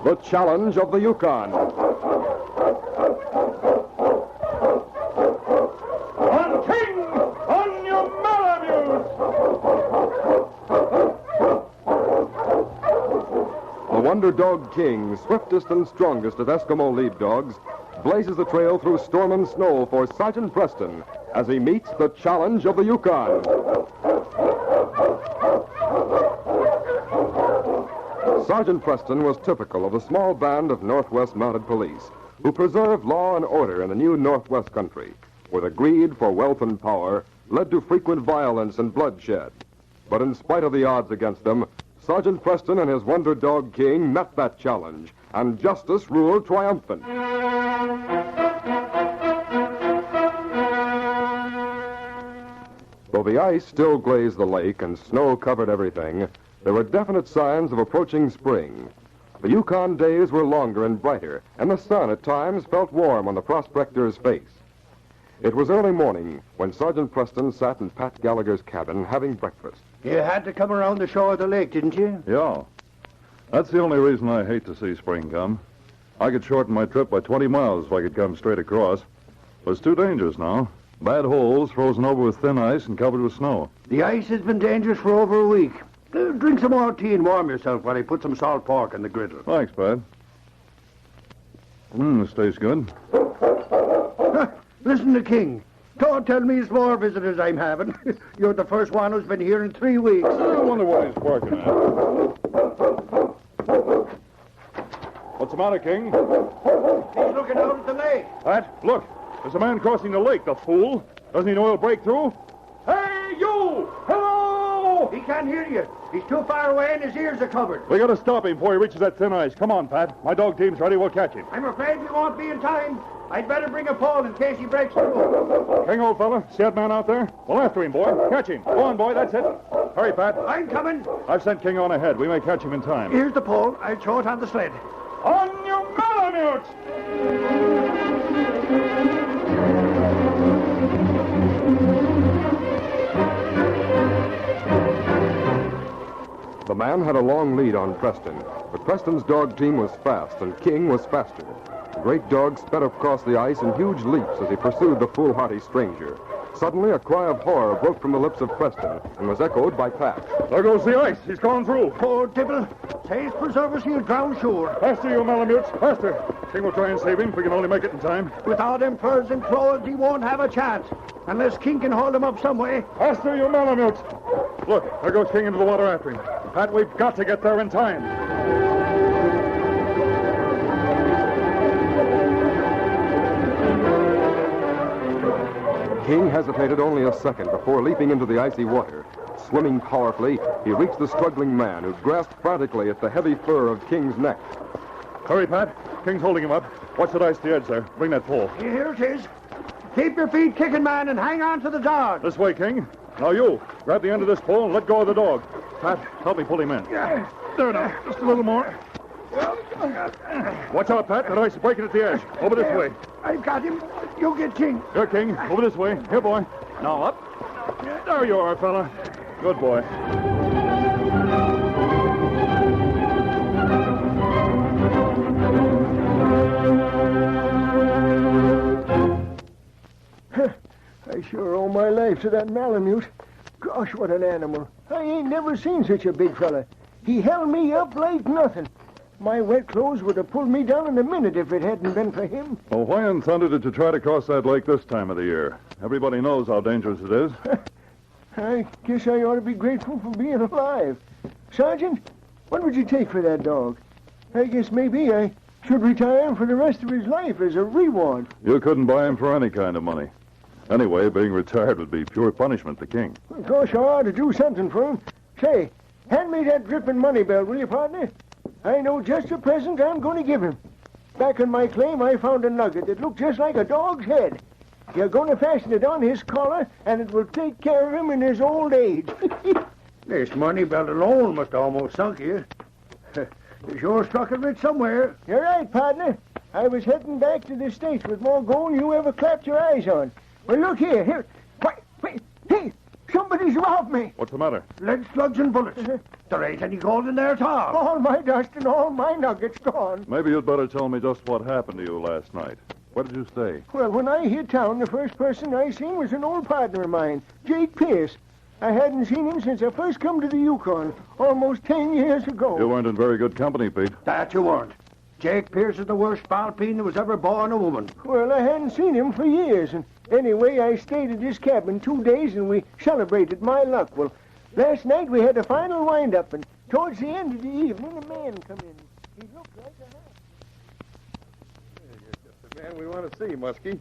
The Challenge of the Yukon. On King! On your Malamute! The Wonder Dog King, swiftest and strongest of Eskimo lead dogs, blazes the trail through storm and snow for Sergeant Preston as he meets the Challenge of the Yukon. Sergeant Preston was typical of the small band of Northwest Mounted Police who preserved law and order in the new Northwest country, where the greed for wealth and power led to frequent violence and bloodshed. But in spite of the odds against them, Sergeant Preston and his Wonder Dog King met that challenge, and justice ruled triumphant. Though the ice still glazed the lake and snow covered everything, there were definite signs of approaching spring. The Yukon days were longer and brighter, and the sun at times felt warm on the prospector's face. It was early morning when Sergeant Preston sat in Pat Gallagher's cabin having breakfast. You had to come around the shore of the lake, didn't you? Yeah. That's the only reason I hate to see spring come. I could shorten my trip by 20 miles if I could come straight across. But it's too dangerous now. Bad holes, frozen over with thin ice and covered with snow. The ice has been dangerous for over a week. Drink some more tea and warm yourself while I put some salt pork in the griddle. Thanks, Pat. This tastes good. Listen to King. Don't tell me it's more visitors I'm having. You're the first one who's been here in 3 weeks. I wonder what he's barking at. What's the matter, King? He's looking out at the lake. Pat, look. There's a man crossing the lake, the fool. Doesn't he know he'll break through? Hey, you! Hello! He can't hear you. He's too far away and his ears are covered. We gotta stop him before he reaches that thin ice. Come on, Pat. My dog team's ready. We'll catch him. I'm afraid we won't be in time. I'd better bring a pole in case he breaks through. King, old fella, see that man out there? Well, after him, boy. Catch him. Go on, boy. That's it. Hurry, Pat. I'm coming. I've sent King on ahead. We may catch him in time. Here's the pole. I'll throw it on the sled. On your Malamute! The man had a long lead on Preston, but Preston's dog team was fast and King was faster. The great dog sped across the ice in huge leaps as he pursued the foolhardy stranger. Suddenly, a cry of horror broke from the lips of Preston and was echoed by Pat. There goes the ice. He's gone through. Poor Dibble. Says preserve us, he'll drown sure. Faster, you Malamutes. Faster. King will try and save him if we can only make it in time. With all them furs and claws, he won't have a chance. Unless King can hold him up some way. Faster, you Malamutes. Look, there goes King into the water after him. Pat, we've got to get there in time. King hesitated only a second before leaping into the icy water. Swimming powerfully, he reached the struggling man who grasped frantically at the heavy fur of King's neck. Hurry, Pat. King's holding him up. Watch that ice at the edge there. Bring that pole. Here it is. Keep your feet kicking, man, and hang on to the dog. This way, King. Now you, grab the end of this pole and let go of the dog. Pat, help me pull him in. Yeah. There now. Just a little more. Watch out, Pat. That ice is breaking at the edge. Over this way. I've got him. You get King. Here, King. Over this way. Here, boy. Now up. There you are, fella. Good boy. I sure owe my life to that Malamute. Gosh, what an animal. I ain't never seen such a big fella. He held me up like nothing. My wet clothes would have pulled me down in a minute if it hadn't been for him. Well, why in thunder did you try to cross that lake this time of the year? Everybody knows how dangerous it is. I guess I ought to be grateful for being alive. Sergeant, what would you take for that dog? I guess maybe I should retire him for the rest of his life as a reward. You couldn't buy him for any kind of money. Anyway, being retired would be pure punishment to King. Of course, I ought to do something for him. Say, hand me that dripping money belt, will you, partner? I know just the present I'm going to give him. Back on my claim, I found a nugget that looked just like a dog's head. You're going to fasten it on his collar, and it will take care of him in his old age. This money belt alone must almost sunk you. You sure struck it rich somewhere. You're right, partner. I was heading back to the States with more gold than you ever clapped your eyes on. Well, look here. Wait. Hey, somebody He's robbed me. What's the matter? Lead slugs and bullets. There ain't any gold in there at all. All my dust and all my nuggets gone. Maybe you'd better tell me just what happened to you last night. Where did you stay? Well, when I hit town, the first person I seen was an old partner of mine, Jake Pierce. I hadn't seen him since I first come to the Yukon, almost 10 years ago. You weren't in very good company, Pete. That you weren't. Jake Pierce is the worst spalpeen that was ever born a woman. Well, I hadn't seen him for years, and anyway, I stayed at his cabin 2 days, and we celebrated my luck. Well, last night we had a final wind-up, and towards the end of the evening, a man come in. He looked like a The man we want to see, Muskie.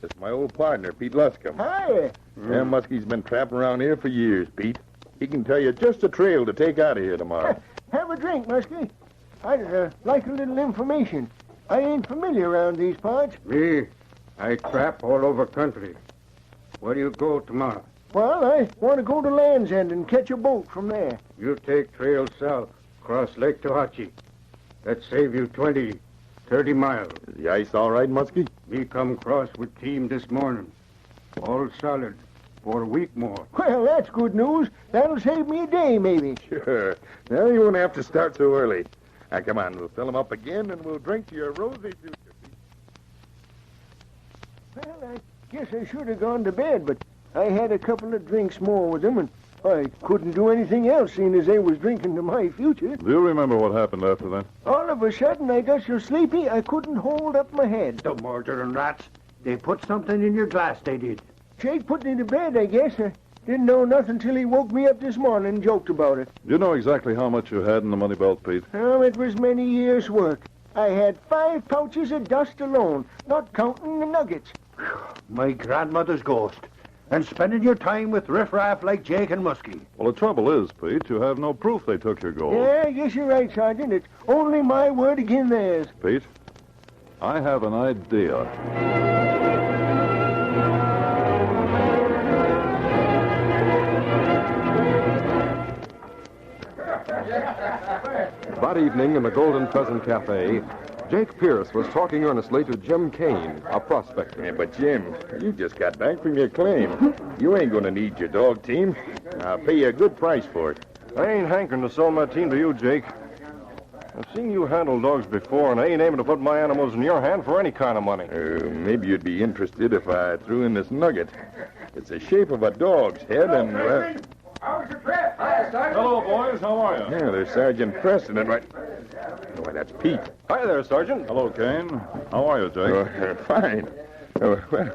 It's my old partner, Pete Luscombe. Hi. Yeah, Muskie's been trapping around here for years, Pete. He can tell you just the trail to take out of here tomorrow. Have a drink, Muskie. I'd like a little information. I ain't familiar around these parts. Me, I trap all over country. Where do you go tomorrow? Well, I want to go to Land's End and catch a boat from there. You take trail south, cross Lake Tohatchee. That save you 20, 30 miles. Is the ice all right, Muskie? Me come cross with team this morning. All solid for a week more. Well, that's good news. That'll save me a day, maybe. Sure. Now you won't have to start so early. Now, come on, we'll fill them up again, and we'll drink to your rosy future. Well, I guess I should have gone to bed, but I had a couple of drinks more with them, and I couldn't do anything else, seeing as they was drinking to my future. Do you remember what happened after that? All of a sudden, I got so sleepy, I couldn't hold up my head. The murdering rats. They put something in your glass, they did. Jake put me to bed, I guess. I didn't know nothing till he woke me up this morning and joked about it. You know exactly how much you had in the money belt, Pete? Oh, it was many years' work. I had 5 pouches of dust alone, not counting the nuggets. My grandmother's ghost. And spending your time with riffraff like Jake and Muskie. Well, the trouble is, Pete, you have no proof they took your gold. Yeah, I guess you're right, Sergeant. It's only my word against theirs. Pete, I have an idea. That evening in the Golden Pheasant Cafe, Jake Pierce was talking earnestly to Jim Kane, a prospector. Yeah, but, Jim, you just got back from your claim. You ain't going to need your dog team. I'll pay you a good price for it. I ain't hankering to sell my team to you, Jake. I've seen you handle dogs before, and I ain't aiming to put my animals in your hand for any kind of money. Maybe you'd be interested if I threw in this nugget. It's the shape of a dog's head, and... How's your trip? Hi, Sergeant. Hello, boys. How are you? yeah, there's Sergeant Preston, and right... Why, that's Pete. Hi there, Sergeant. Hello, Kane. How are you, Jake? Fine.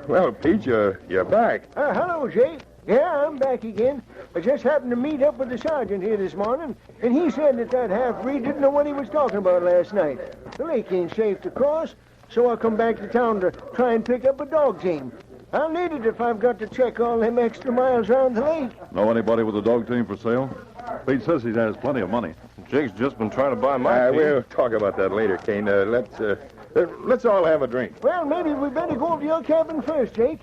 Well, Pete, you're back. Hello, Jake. Yeah, I'm back again. I just happened to meet up with the sergeant here this morning, and he said that half-breed didn't know what he was talking about last night. The lake ain't safe to cross, so I come back to town to try and pick up a dog team. I'll need it if I've got to check all them extra miles around the lake. Know anybody with a dog team for sale? Pete says he has plenty of money. Jake's just been trying to buy my team. We'll talk about that later, Kane. Let's all have a drink. Well, maybe we better go to your cabin first, Jake.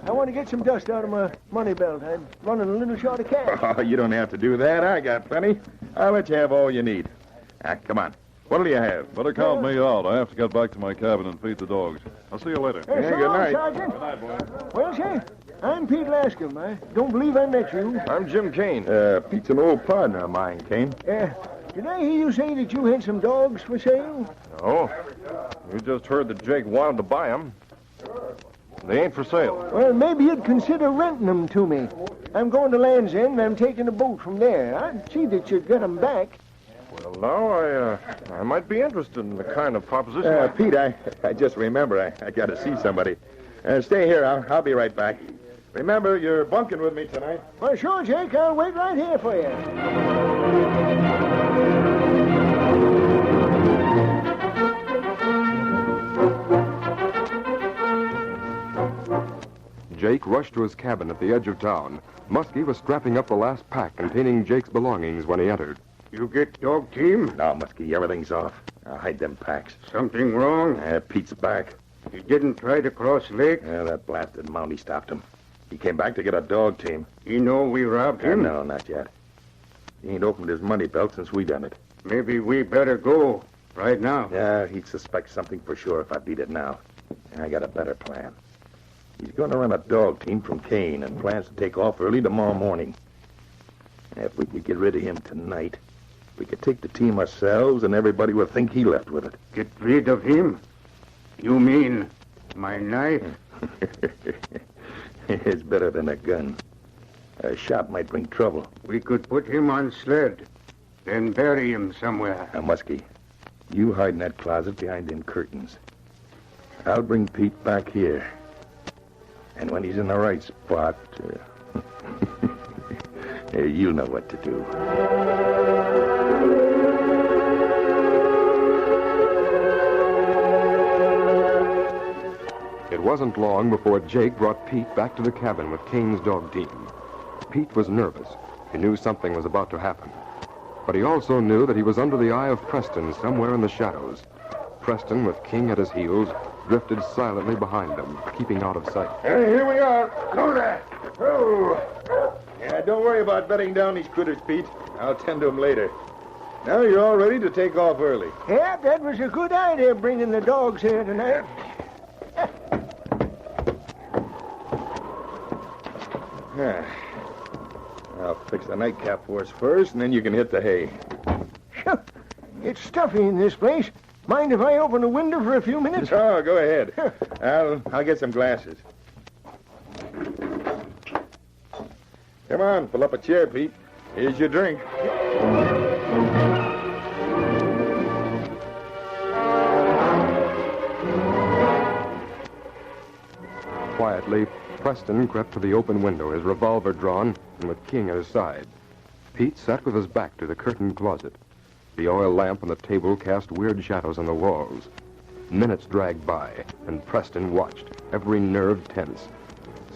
I want to get some dust out of my money belt. I'm running a little short of cash. Oh, you don't have to do that. I got plenty. I'll let you have all you need. Come on. What'll you have? Better count me out. I have to get back to my cabin and feed the dogs. I'll see you later. Hey, Yeah, so good long, night. Sergeant. Good night, boy. Well, say, I'm Pete Lascombe. I don't believe I met you. I'm Jim Kane. Pete's an old partner of mine, Kane. Did I hear you say that you had some dogs for sale? Oh, you just heard that Jake wanted to buy them. They ain't for sale. Well, maybe you'd consider renting them to me. I'm going to Land's End, and I'm taking a boat from there. I'd see that you get them back. Well, now, I might be interested in the kind of proposition. Pete, I just remember I got to see somebody. Stay here. I'll be right back. Remember, you're bunking with me tonight. Well, sure, Jake. I'll wait right here for you. Jake rushed to his cabin at the edge of town. Muskie was strapping up the last pack containing Jake's belongings when he entered. You get dog team? No, Muskie, everything's off. I'll hide them packs. Something wrong? Pete's back. He didn't try to cross lake? Yeah, that blasted Mountie stopped him. He came back to get a dog team. He know we robbed him? No, not yet. He ain't opened his money belt since we done it. Maybe we better go right now. Yeah, he'd suspect something for sure if I beat it now. I got a better plan. He's going to run a dog team from Kane and plans to take off early tomorrow morning. If we could get rid of him tonight, we could take the team ourselves and everybody would think he left with it. Get rid of him? You mean my knife? It's better than a gun. A shot might bring trouble. We could put him on sled, then bury him somewhere. Now, Muskie, you hide in that closet behind them curtains. I'll bring Pete back here. And when he's in the right spot, you'll know what to do. It wasn't long before Jake brought Pete back to the cabin with King's dog team. Pete was nervous. He knew something was about to happen. But he also knew that he was under the eye of Preston somewhere in the shadows. Preston, with King at his heels, drifted silently behind them, keeping out of sight. Hey, here we are. Go there. Oh. Yeah, don't worry about bedding down these critters, Pete. I'll tend to them later. Now you're all ready to take off early. Yeah, that was a good idea, bringing the dogs here tonight. Yeah. I'll fix the nightcap for us first, and then you can hit the hay. It's stuffy in this place. Mind if I open the window for a few minutes? Oh, go ahead. I'll get some glasses. Come on, pull up a chair, Pete. Here's your drink. Quietly, Preston crept to the open window, his revolver drawn, and with King at his side. Pete sat with his back to the curtained closet. The oil lamp on the table cast weird shadows on the walls. Minutes dragged by, and Preston watched, every nerve tense.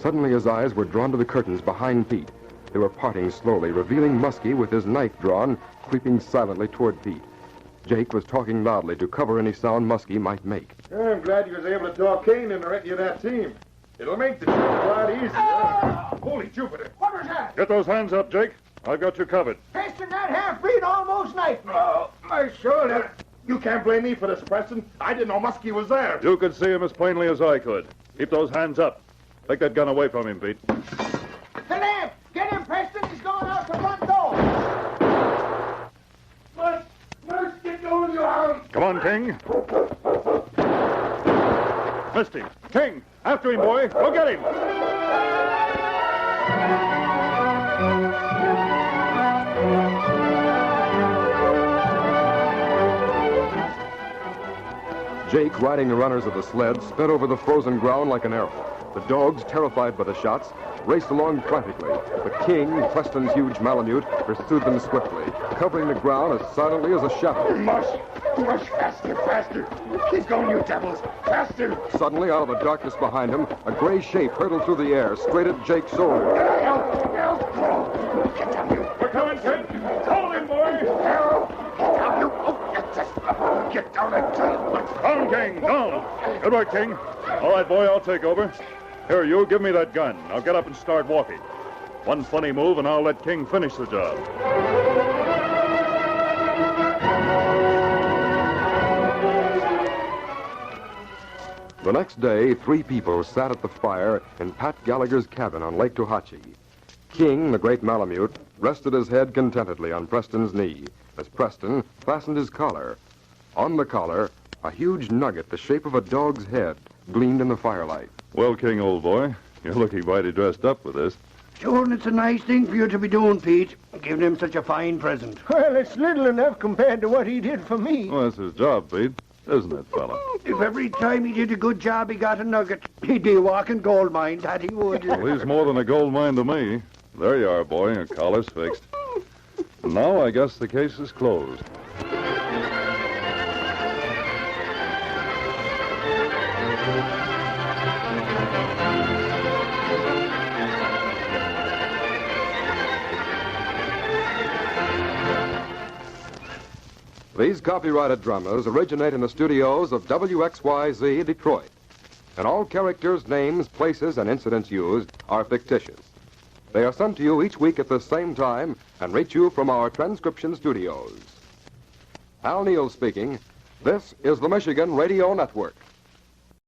Suddenly his eyes were drawn to the curtains behind Pete. They were parting slowly, revealing Muskie with his knife drawn, creeping silently toward Pete. Jake was talking loudly to cover any sound Muskie might make. I'm glad you was able to talk Kane into wrecking you that team. It'll make the job a lot easier. Holy Jupiter. What was that? Get those hands up, Jake. I've got you covered. Preston, that half-breed almost knifed me. Oh, my shoulder. You can't blame me for this, Preston. I didn't know Muskie was there. You could see him as plainly as I could. Keep those hands up. Take that gun away from him, Pete. The lamp! Get him, Preston! He's going out the front door! Let's get going, you hound. Come on, King. Missed him. King, after him, boy. Go get him. Jake, riding the runners of the sled, sped over the frozen ground like an arrow. The dogs, terrified by the shots, raced along frantically. But King, Preston's huge Malamute, pursued them swiftly, covering the ground as silently as a shadow. Mush, faster. Keep going, you devils. Faster. Suddenly, out of the darkness behind him, a gray shape hurtled through the air, straight at Jake's shoulder. Help. Get down, you. We're coming, King. Hold him, boy. Help. Get down, you. Oh, get down, I tell you. Down, King, down. Good work, King. All right, boy, I'll take over. Here, you, give me that gun. I'll get up and start walking. One funny move, and I'll let King finish the job. The next day, 3 people sat at the fire in Pat Gallagher's cabin on Lake Tohatchee. King, the great Malamute, rested his head contentedly on Preston's knee as Preston fastened his collar. On the collar, a huge nugget the shape of a dog's head gleamed in the firelight. Well, King, old boy, you're looking mighty dressed up with this. Sure, and it's a nice thing for you to be doing, Pete. Giving him such a fine present. Well, it's little enough compared to what he did for me. Well, that's his job, Pete. Isn't it, fella? If every time he did a good job he got a nugget, he'd be a walking gold mine, that he would. Well, he's more than a gold mine to me. There you are, boy. Your collar's fixed. And now I guess the case is closed. These copyrighted dramas originate in the studios of WXYZ Detroit. And all characters, names, places, and incidents used are fictitious. They are sent to you each week at the same time and reach you from our transcription studios. Al Neal speaking. This is the Michigan Radio Network.